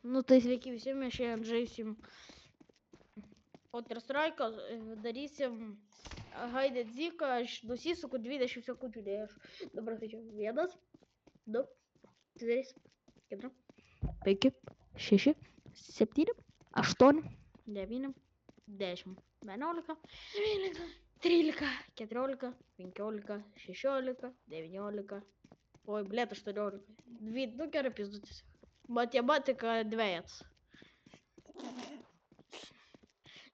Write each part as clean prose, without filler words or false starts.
Nu tai sveiki visi, mes šiandien žaisim Counter Strike, darysim Hide and Seek, aš nusisuku 20 sekundžių, tai aš dabar skaičiu 1, 2, 3, 4, 5, 6, 7, 8, 9, 10, 11, 12, 13, 14, 15, 16, 19, oi, blėt, 18, nu gerai pizdutis. Matematika dvejas.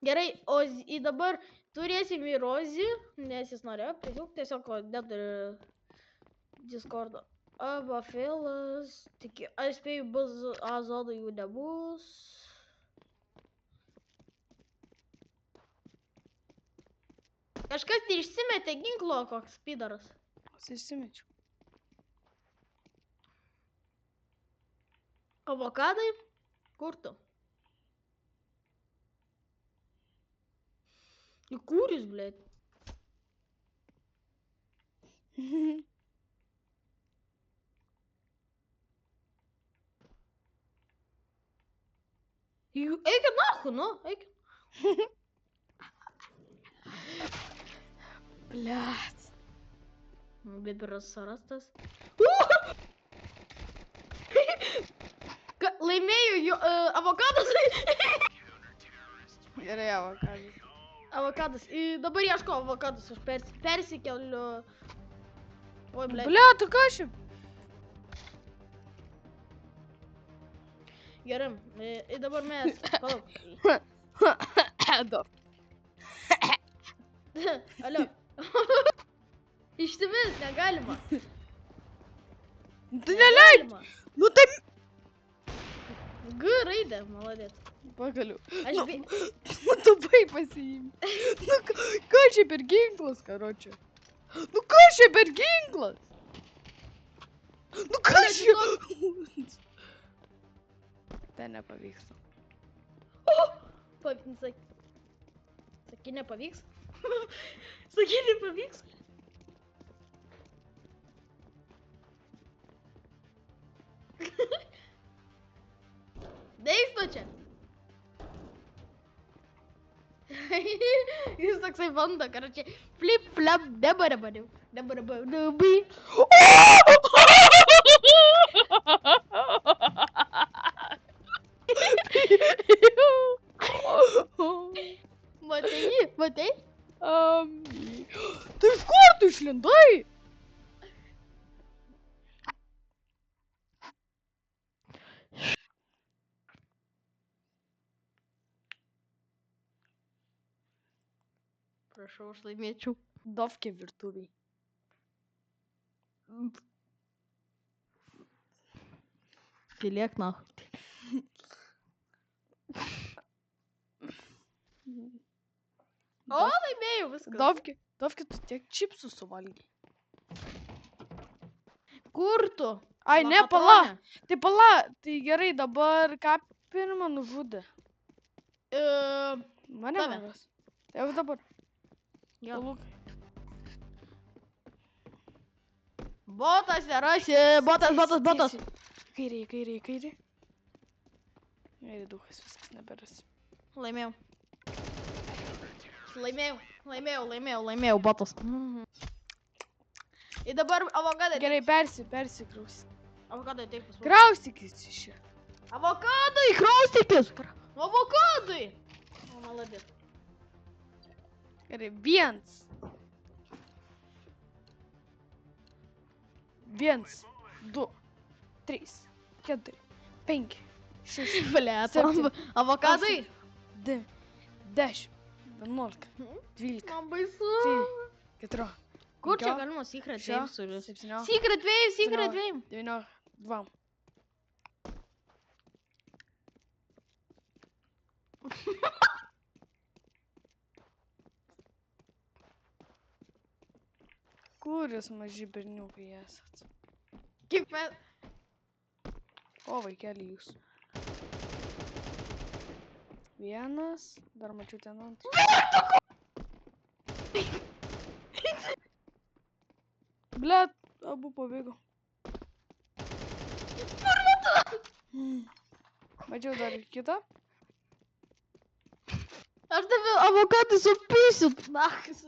Gerai, o dabar turėsim į Rozį, nes jis norėjo prisijungti, tiesiog neturi Discordo. Abafilas, tik aš spėju bus Azodų jų nebus. Kažkas tai išsimetė ginklo, koks pidaras. Aš išsimečiau. Avokadai? Kur tu? Į kūris, blėt. Eikit nahu, nu, eikit. Blet. Bibiras sarastas. Laimėjau avokadas. Gerai, avokadas. Avokadas. Dabar ieško avokadas, aš persikeliu. Oi, blėt. Blet, tu ką šiaip? Gerai, dabar mes, palauk. Edo. Alio. Išsimis, negalima. Tu neleid. Nu tai... G raidė, maladėt. Pagaliau. Aš Nu tu baig pasiimti. Nu ką šiaip per ginklas, karočią? Nu ką šiaip per ginklas? Nu ką šiaip? Tai nepavyksta. Sakai, nepavyks? Sakai, nepavyks? Deiks tu čia. Jis toksai bando, karočią. Flip, flap, debarabariu. Debarabariu. Matei jį, matei? Tai iš kur tu išlindai? Prašau, aš laimėčiau. Dovkė virtuviai. Piliek, na. O, laimėjau viskas. Dovkė, tu tiek čipsų suvalgiai. Kur tu? Ai, ne, pala. Tai pala, tai gerai, dabar ką pirmą nužudė? Mane tave. varas. Tai jau dabar. Jo. Palūk. Botas nerasi, botas. Kairiai. Kairiai, duhas, viskas neberasi. Laimėjau. Laimėjau, botas. Ir dabar avokadai. Gerai, persikrausi. Avokadai, taip pas. Kraustykis iš čia. Avokadai, kraustykis. Avokadai. O, maladės. Gerai, 1. 1, 2, 3, 4, 5, 6, Blet, 7, avokadai. 9, 10, 11, 12, Man baisu. 14, Kur čia galima secret wave surasti? 17, Secret wave. 19, 2. Kur jūs maži berniukai esat? Kaip mes... O, vaikeli jūs. 1, dar mačiau ten antrą. Blet, abu pabėgo. Mačiau dar kitą. Aš tave avokadai supysiu. Nachas.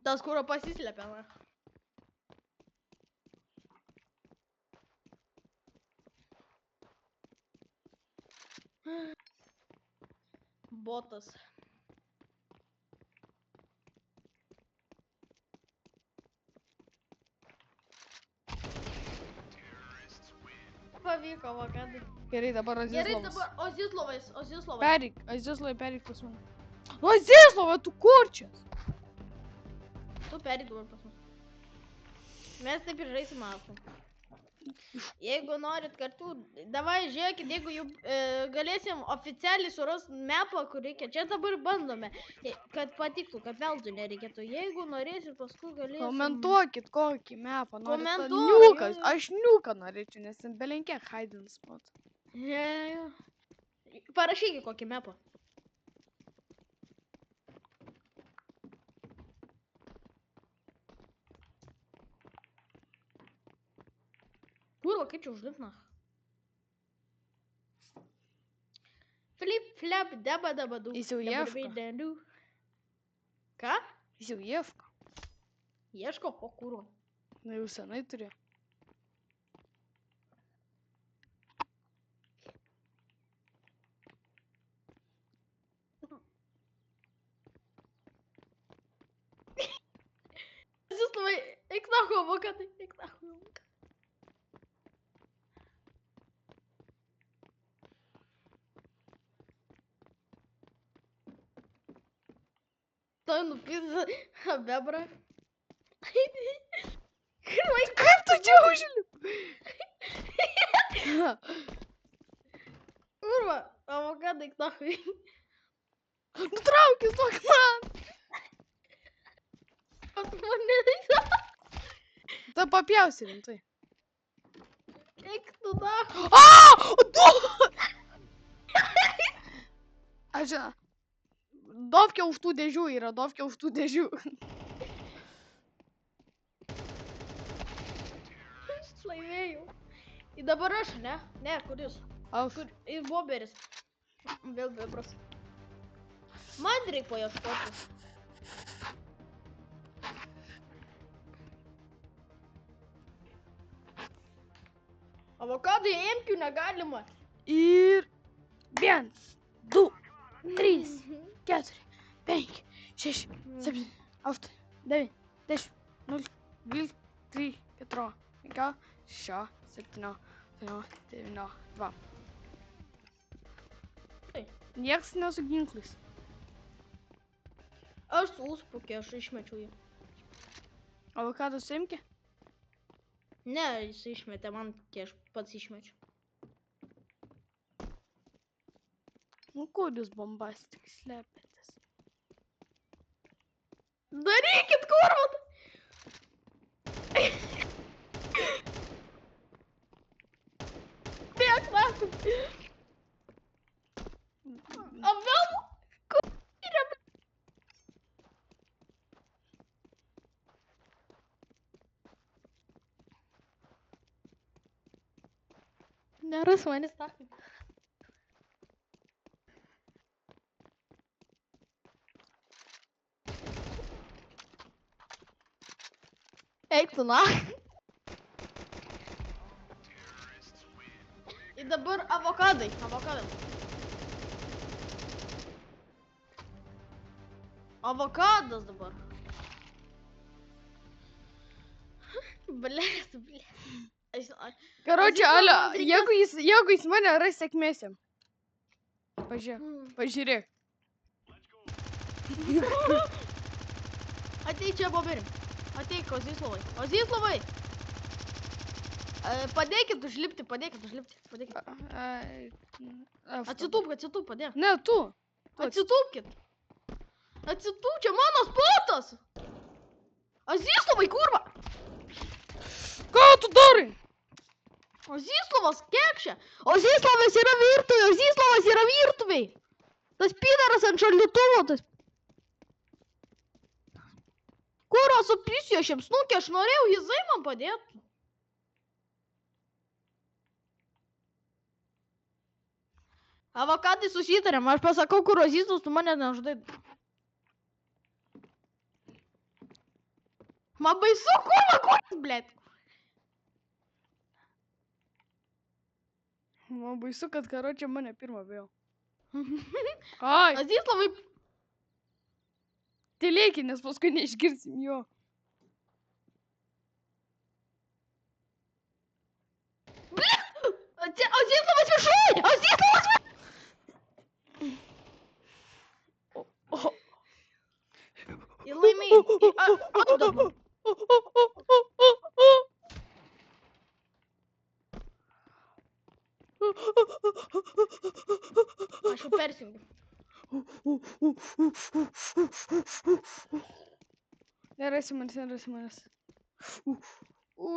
Tas kuro pasislėpė, na. Botas. Pavyko avokadai. Gerai, dabar Gerai, Azislovas. dabar Ozislovai. Pereik, Azislovai, pereik pas mane. Azislovai, tu kur čia? Tu pereik dabar pas mus. Mes taip ir žaisim Asą. Jeigu norit kartu, davai žiūrėkit, jeigu jau galėsim oficialiai surast mapą, kur reikia. Čia dabar bandome, kad patiktų, kad veltui nereikėtų. Jeigu norėsit, paskui galėsim. Komentuokit kokį mapą. Komentuoju. Niukas, aš niuką norėčiau, nes ten belenkiek hiding spot. Parašykit kokį mapą. Kurva, kaip čia užlipna? Flip, flap, daba, daba, du. Jis jau ieško. Ką? Jis jau ieško. Ieško, o kurva. Na jau senai turi. Azislovai, eik nahoj, avokadai, eik nahoj, avokadai. Tai nupizda bebrą. Kaip tu čia užlip? Kurva, avokadai, eik nahoj. Nutraukis duok man. Pas mane. Ta papjausi rimtai. Eik tu nahoj. Aaa! Du! Aš žinau. Dovkė už tų dėžių yra, dovkė už tų dėžių. Laimėjau. Ir dabar aš, ne? Ne, kuris? Aš. Kur? Ir boberis. Vėl bebras. Man reikia paieškoti. Avokadai emkių negalima. Ir 1, 2, 3, 4, 5, 6, 7, 8, 9, 10, 0, 12, 13, 14, 15, 16, 17, 18, 19, 2. Taip. Nieks nesu ginklais. Aš su užpukė, aš išmečiau jį. Avokadas imki? Ne, jis išmetė man, kai aš pats išmečiau. Nu kur jūs bombastik slepiatės? Darykit, kurva! Bėk, naktį! Apvėl! Kurva! Neras manis naktį. Eik tu na. Ir dabar avokadai. Avokadas dabar. Blėt. Karoči, Azizlovai, alio, man reikės- jeigu jis mane ras sėkmėsim. Pažiūrėk. Ateik čia, boberį. Ateik, Ozislovai. Ozislovai! Padėkit užlipti. Atsitūpk, padėk. Ne, tu. Atsitūpkit. Atsitūp, čia mano spotas. Azislovai, kurva. Ką tu darai? Ozislovas, kekšė. Ozislovas yra virtuvėj. Tas pidaras ant šaldytuvo, tas. Kuro suplysiu, aš jam snukė, aš norėjau, jisai man padėtų. Avokadai susitarėm, aš pasakau, kur rozytus, tu mane nežudai. Man baisu, kuris, blėt. Man baisu, kad karočią mane pirmą vėl. Ai, Azislavai, tylėki, nes paskui neišgirsim jo. Azislavas viršui, Azislavas viršui. И laimėjai. Aš dabar. Aš jau persijungiu. Nerasi manęs.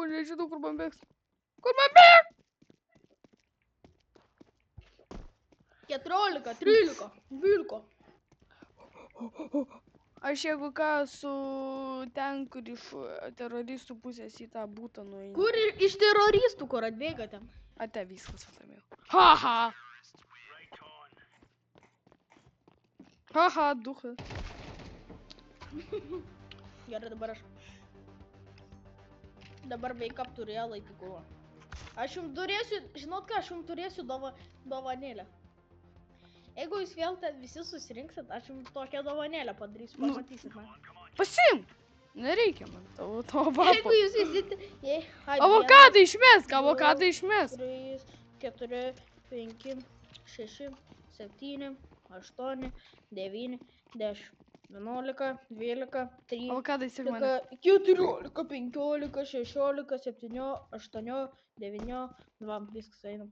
Nežinau, kur man bėgs. Kur man bėgs? 14, 13, 12. Aš jeigu ką su ten, kur iš teroristų pusės į tą būtą nueinu. Kur iš teroristų, kur atbėgate? Ate viskas atlamėjau. Haha! Haha, duha. Gerai, dabar aš. Dabar wake up turėjo laikį kovą. Aš jums turėsiu, žinot ką, aš jums turėsiu dovanėlę. Jeigu jūs vėl ten visi susirinksit, aš jums tokią dovanėlę padarysiu, pamatysit man. Pasim! Nereikia man tavo vapo. Jeigu jūs visi... Avokadai išmesk, avokadai išmesk. 3, 4, 5, 6, 7, 8, 9, 10, 11, 12, 13, Avokadai sek mane. 14, 15, 16, 17, 8, 9, 2, viskas einam.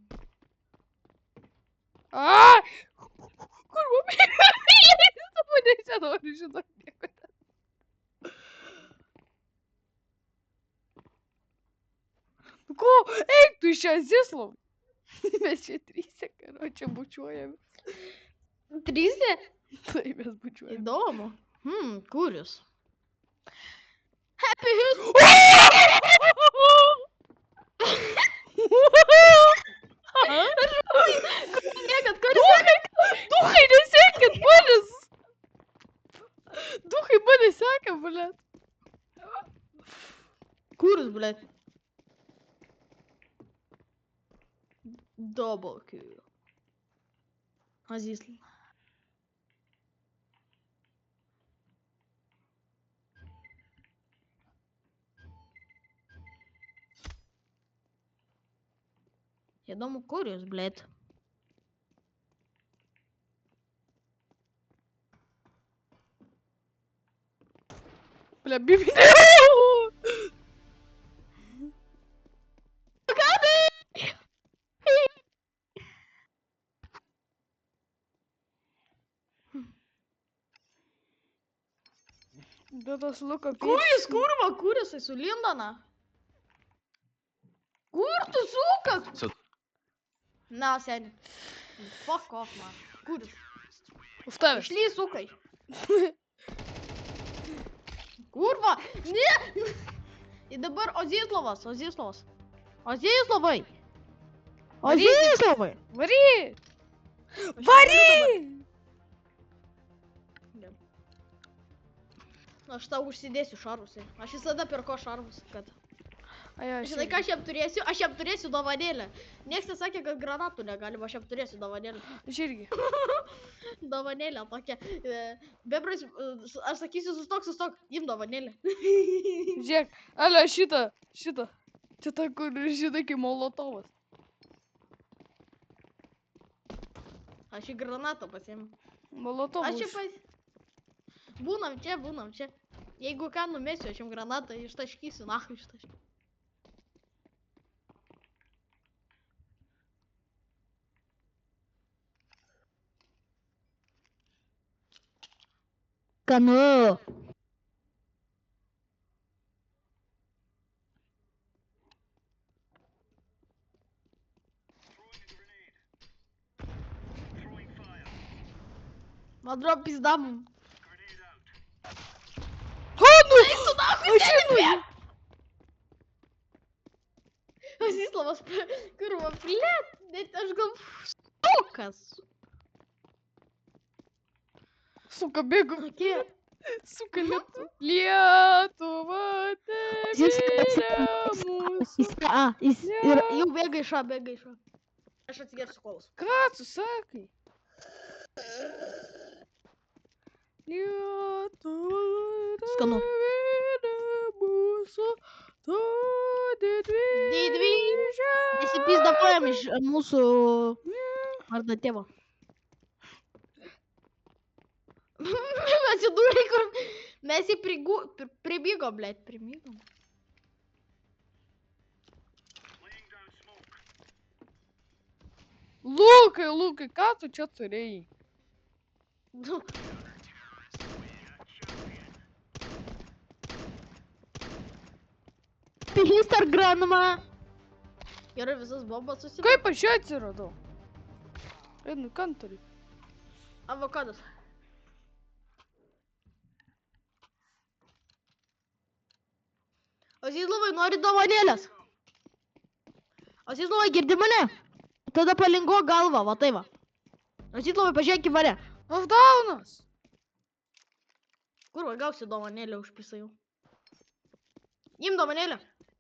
Ai! Kur man bėgs? Tu mane nenori žinot nieko ten. Ko? Eik tu iš čia, Zislau. Mes čia trysia, karočią, bučiuojamės. 3? Tai mes bučiuojamės. Įdomu. Kur jūs? Happy Duhai nesekit manęs! Duhai mane seka, blėt. Kur jūs, blėt? Double kill. Azizl. Įdomu, kur jūs, blėt? Bля, bibinė. Bet aš luko Kur jūs, kurva, kur jisai su Lindona? Kur tu sukas? Na, seni. Fuck off, man. Kur jūs? Už tavęs. Išly, sukai. Kurva, ne! Ir dabar Ozislavas. Ozislavai! Ozislavai! Varyk! Varyk! Aš tau užsidėsiu šarvus. Aš visada pirko šarvus, kad... Ai, aš Žinai, ką aš jam turėsiu dovanėlę. Niekas nesakė, kad granatų negalima, aš jam turėsiu dovanėlę. Aš irgi. Dovanėlę tokia. Bebras, aš sakysiu, sustok, im dovanėlę. Žiūrėk, ale šitą. Čia ta, kur, žinai, kaip molotovas. Aš į granatą pasiėmiau. Molotovas. Aš čia Būnam čia. Jeigu ką numesiu, aš jam granatą ištaškysiu, nahu ištaškysiu. Skanu. Man atrodo, pizdam. Hanu! Eik tu nahui, Aš žinau. Azislavas, kurva, blėt, net aš gal stokas. Suka, bėgu. Tokie. Suka, Lietuva, Jis tebėra mūsų. jis Ir jau bėga iš A, bėga iš A. Aš atsigersiu kolos. Ką tu sakai? Lietuva, Skanu. tebėra mūsų. Tu Didvyžė. Nesipysdapojam iš mūsų vardą tėvo. Atsidūrė, kur mes jį pribėgom, blėt, pribėgom. Lukai, ką tu čia turėjai? Mister Granma. Gerai, visas bombas susidėjo. Kaip aš čia atsiradau? Einu, kantoriui. Avokadas. Azizlovai, nori dovanėlės? Azizlovai, girdi mane? Tada palingo galvą, va tai va. Azizlovai, pažiūrėk į mane. Lockdownas! Kur va, gausi dovanėlę už pisą jau? Im dovanėlę.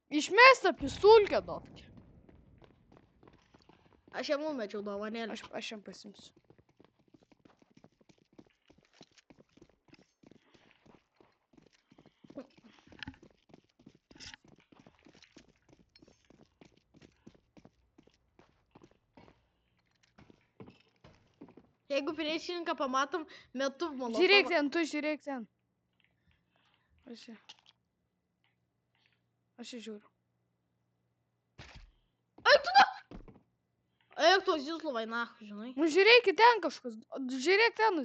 Išmesta pisulkę duok. Aš jam numečiau dovanėlę. Aš jam pasimsiu. Jeigu priešininką pamatom, metu molotovą. Žiūrėk ten, tu žiūrėk ten. Aš čia žiūriu. Eik tu, Azizlovai, nahu, žinai. Nu žiūrėk ten kažkas. Žiūrėk ten.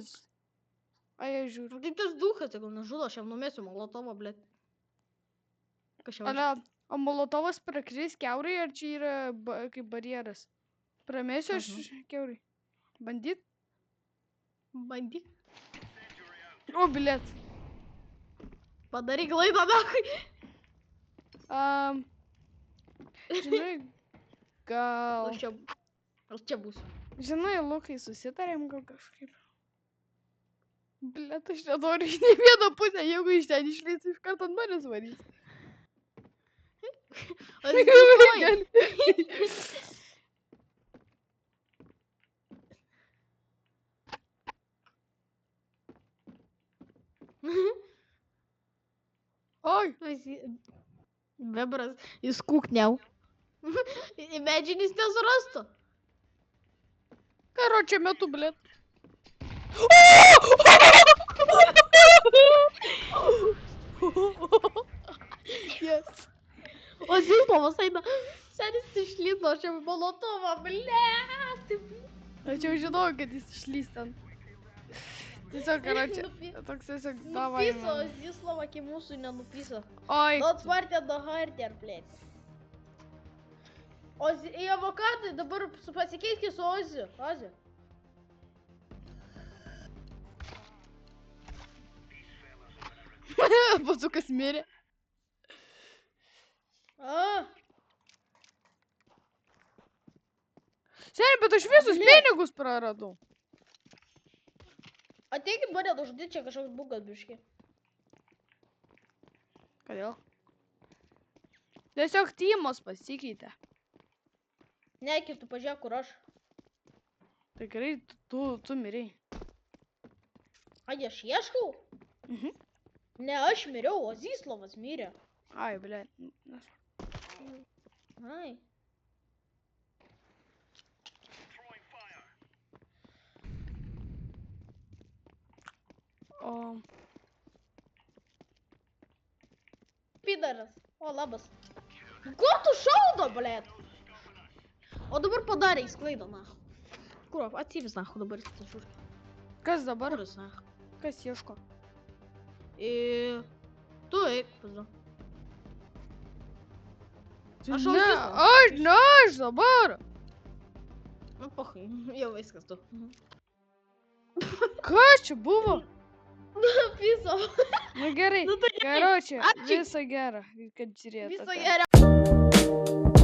Ai, aš žiūriu. Tai tas duchas, jeigu nežudo, aš jam numesiu molotovą, blėt. Kas čia Ale, o molotovas prakris kiaurai, ar čia yra kaip barjeras? Pramesiu aš kiaurai. Bandyt? Bandyk. O, bilėt. Padaryk klaidą, nahui. Žinai, gal... Aš čia būsiu. Žinai, Lukai, susitarėm gal kažkaip. Blet, aš nenoriu į nei vieną pusę, jeigu iš ten išleis, iš karto ant manęs varys. Azizlovai. Oi, Bebras, jis kukniau. Imagine, jis nesurastų. karočią metu, blet. Yes. O Zilpovas eina. Senis išlydo, aš jau molotovą, blėt. Aš jau žinau, kad jis išlys ten. Tiesiog, karočią, toks tiesiog davai. Nupiso, Zislovą iki mūsų nenupiso. Oi, Not smart and the harder, blėt. Į avokadą dabar pasikeiski su Oziu. Oziu. Bazukas mirė. Seniai, bet aš visus pinigus praradau. Ateikit mane nužudyti, čia kažkoks bugas biški. Kodėl? Tiesiog tymas pasikeitė. Ne, kitų pažiūrėk, kur aš. Tai gerai, tu mirei. Ai, aš ieškau? Mhm. Ne, aš miriau, o Zislovas mirė. Ai, ble. Ai. O... Pidaras. O, labas. Ko tu šaudo, blėt? O dabar padarė įsklaidą, nahu. Kur, atsivis, nahu, dabar jis tas žiūri. Kas dabar? Kuris, nahu. Kas ieško? Tu eik, pizdu. Aš Ne, autizmas. aš dabar. Nu, pohai, jau viskas tu. Kas čia buvo? Piso. Nu gerai, Nu, tai gerai. karočią, Ačiū. viso gero, kad žiūrėjote. Viso geriausio.